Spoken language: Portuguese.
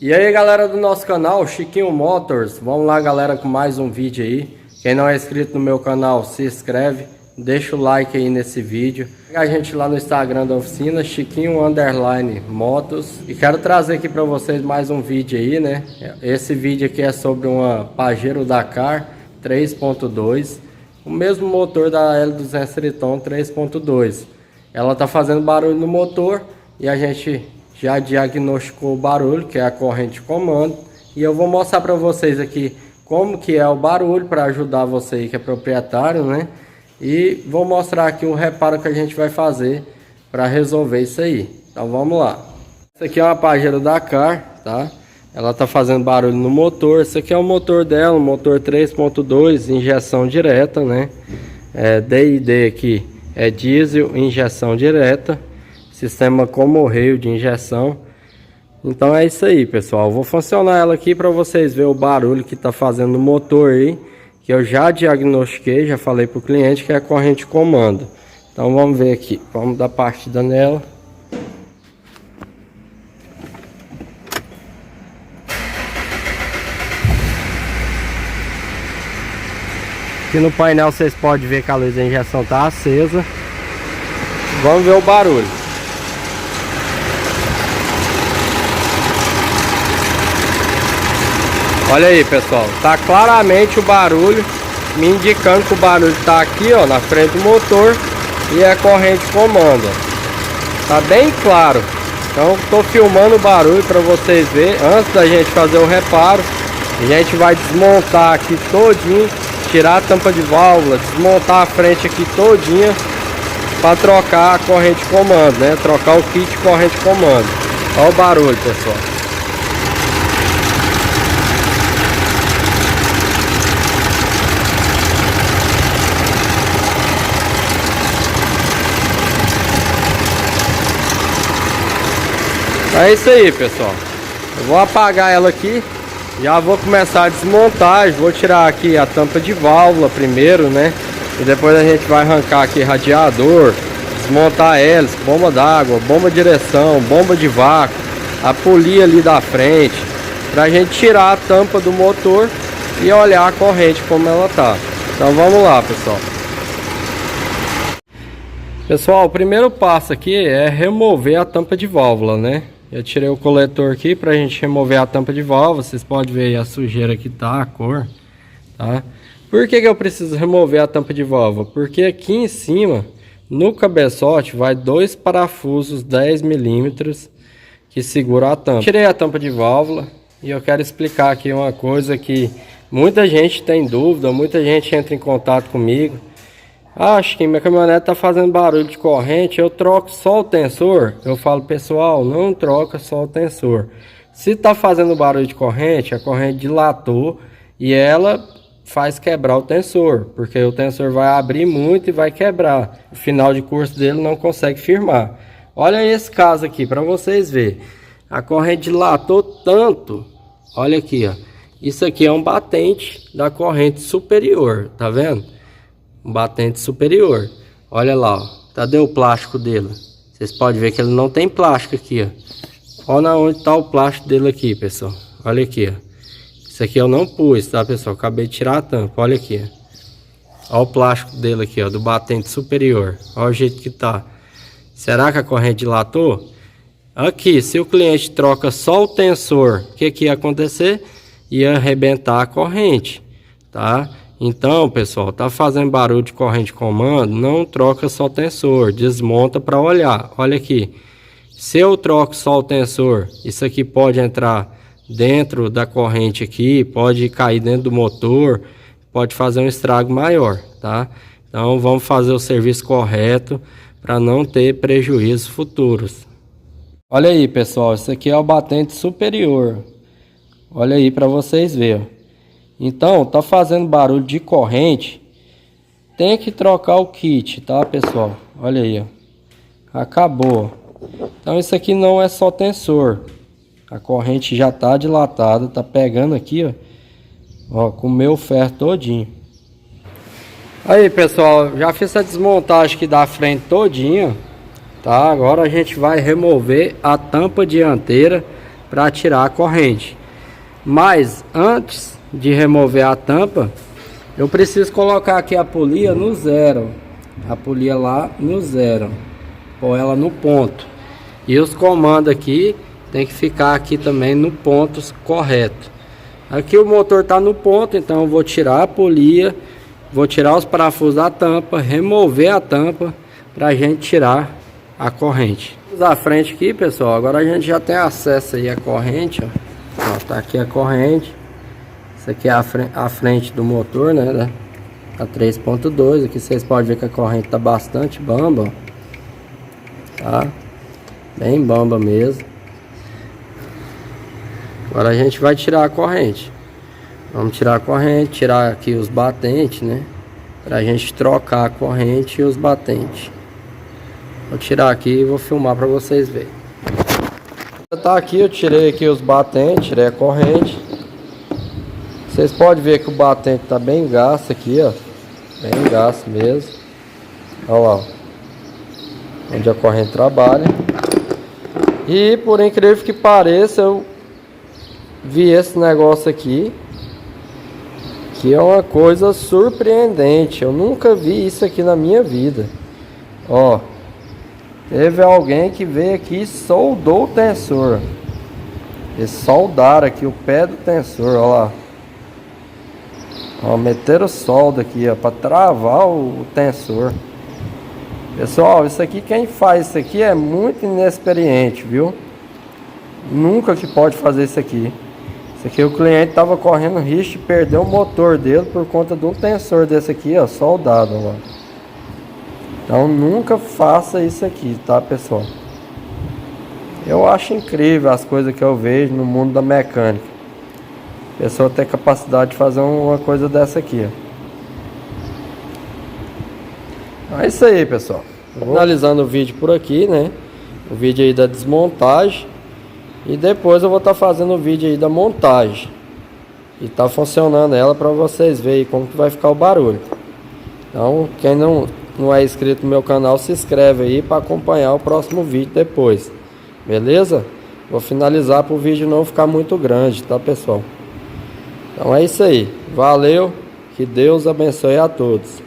E aí galera do nosso canal, Chiquinho Motors, vamos lá galera com mais um vídeo aí. Quem não é inscrito no meu canal, se inscreve, deixa o like aí nesse vídeo. Segue a gente lá no Instagram da oficina, Chiquinho_Motos. E quero trazer aqui para vocês mais um vídeo aí, né? Esse vídeo aqui é sobre uma Pajero Dakar 3.2. O mesmo motor da L200 Triton 3.2. Ela tá fazendo barulho no motor e a gente já diagnosticou o barulho, que é a corrente de comando. E eu vou mostrar para vocês aqui como que é o barulho, para ajudar você aí que é proprietário, né? E vou mostrar aqui um reparo que a gente vai fazer para resolver isso aí. Então vamos lá. Essa aqui é uma Pajero Dakar, tá? Ela tá fazendo barulho no motor. Esse aqui é o motor dela, um motor 3.2, injeção direta, né? DID aqui é diesel, injeção direta. Sistema Comorreio de injeção. Então é isso aí, pessoal. Vou funcionar ela aqui para vocês verem o barulho que tá fazendo no motor aí, que eu já diagnostiquei, já falei pro cliente que é a corrente de comando. Então vamos ver aqui, vamos dar partida nela. Aqui no painel vocês podem ver que a luz da injeção tá acesa. Vamos ver o barulho. Olha aí, pessoal, tá claramente o barulho me indicando que o barulho tá aqui, ó, na frente do motor, e é corrente de comando. Tá bem claro. Então tô filmando o barulho para vocês verem. Antes da gente fazer o reparo, a gente vai desmontar aqui todinho, tirar a tampa de válvula, desmontar a frente aqui todinha para trocar a corrente de comando, né? Trocar o kit de corrente de comando. Olha o barulho, pessoal. É isso aí, pessoal. Eu vou apagar ela aqui. Já vou começar a desmontar. Vou tirar aqui a tampa de válvula primeiro, né? E depois a gente vai arrancar aqui radiador, desmontar hélice, bomba d'água, bomba de direção, bomba de vácuo, a polia ali da frente, pra gente tirar a tampa do motor e olhar a corrente como ela tá. Então vamos lá, pessoal. Pessoal, o primeiro passo aqui é remover a tampa de válvula, né? Eu tirei o coletor aqui pra gente remover a tampa de válvula. Vocês podem ver aí a sujeira que tá, a cor, tá? Por que eu preciso remover a tampa de válvula? Porque aqui em cima, no cabeçote, vai dois parafusos 10 milímetros que seguram a tampa. Tirei a tampa de válvula e eu quero explicar aqui uma coisa que muita gente tem dúvida, muita gente entra em contato comigo. Acho que minha caminhonete tá fazendo barulho de corrente, eu troco só o tensor. Eu falo, pessoal, não troca só o tensor. Se tá fazendo barulho de corrente, a corrente dilatou e ela faz quebrar o tensor, porque o tensor vai abrir muito e vai quebrar. O final de curso dele não consegue firmar. Olha esse caso aqui para vocês verem. A corrente dilatou tanto. Olha aqui, ó. Isso aqui é um batente da corrente superior, tá vendo? Um batente superior. Olha lá, ó. Cadê o plástico dele? Vocês podem ver que ele não tem plástico aqui, ó. Olha onde está o plástico dele aqui, pessoal. Olha aqui, ó. Isso aqui eu não pus, tá, pessoal? Acabei de tirar a tampa. Olha aqui, ó. Olha o plástico dele aqui, ó, do batente superior. Olha o jeito que tá. Será que a corrente dilatou? Aqui, se o cliente troca só o tensor, o que ia acontecer? Ia arrebentar a corrente, tá? Então, pessoal, tá fazendo barulho de corrente de comando, não troca só o tensor, desmonta para olhar. Olha aqui, se eu troco só o tensor, isso aqui pode entrar dentro da corrente aqui, pode cair dentro do motor, pode fazer um estrago maior, tá? Então, vamos fazer o serviço correto para não ter prejuízos futuros. Olha aí, pessoal, isso aqui é o batente superior. Olha aí para vocês verem. Então, tá fazendo barulho de corrente, tem que trocar o kit, tá, pessoal? Olha aí, ó. Acabou. Então, isso aqui não é só tensor. A corrente já tá dilatada, tá pegando aqui, ó, comeu o ferro todinho. Aí, pessoal, já fiz a desmontagem aqui da frente todinha, tá? Agora a gente vai remover a tampa dianteira para tirar a corrente. Mas antes de remover a tampa, eu preciso colocar aqui a polia no zero. A polia lá no zero. Pôr ela no ponto. E os comandos aqui tem que ficar aqui também no ponto correto. Aqui o motor está no ponto, então eu vou tirar a polia, vou tirar os parafusos da tampa, remover a tampa para a gente tirar a corrente. Vamos à frente aqui, pessoal. Agora a gente já tem acesso aí à corrente, ó. Ó, tá aqui a corrente. Isso aqui é a frente do motor, né? A 3.2. Aqui vocês podem ver que a corrente tá bastante bamba, ó. Tá? Bem bamba mesmo. Agora a gente vai tirar a corrente. Vamos tirar a corrente, tirar aqui os batentes, né? Pra gente trocar a corrente e os batentes. Vou tirar aqui e vou filmar pra vocês verem. Tá aqui, eu tirei aqui os batentes, tirei a corrente. Vocês podem ver que o batente tá bem gasto aqui, ó. Bem gasto mesmo. Olha lá, ó. Onde a corrente trabalha. E por incrível que pareça, eu vi esse negócio aqui, que é uma coisa surpreendente. Eu nunca vi isso aqui na minha vida. Ó, teve alguém que veio aqui e soldou o tensor. Eles soldaram aqui o pé do tensor, ó lá. Ó, meteram solda aqui, ó, para travar o tensor. Pessoal, isso aqui, quem faz isso aqui é muito inexperiente, viu? Nunca que pode fazer isso aqui. Isso aqui o cliente tava correndo risco de perder o motor dele por conta de um tensor desse aqui, ó, soldado, ó. Então nunca faça isso aqui, tá, pessoal? Eu acho incrível as coisas que eu vejo no mundo da mecânica. A pessoa tem capacidade de fazer uma coisa dessa aqui, ó. É isso aí, pessoal. Finalizando o vídeo por aqui, né? O vídeo aí da desmontagem. E depois eu vou estar fazendo o vídeo aí da montagem. E tá funcionando ela para vocês verem como que vai ficar o barulho. Então, quem não é inscrito no meu canal, se inscreve aí para acompanhar o próximo vídeo depois. Beleza? Vou finalizar para o vídeo não ficar muito grande, tá, pessoal? Então é isso aí. Valeu. Que Deus abençoe a todos.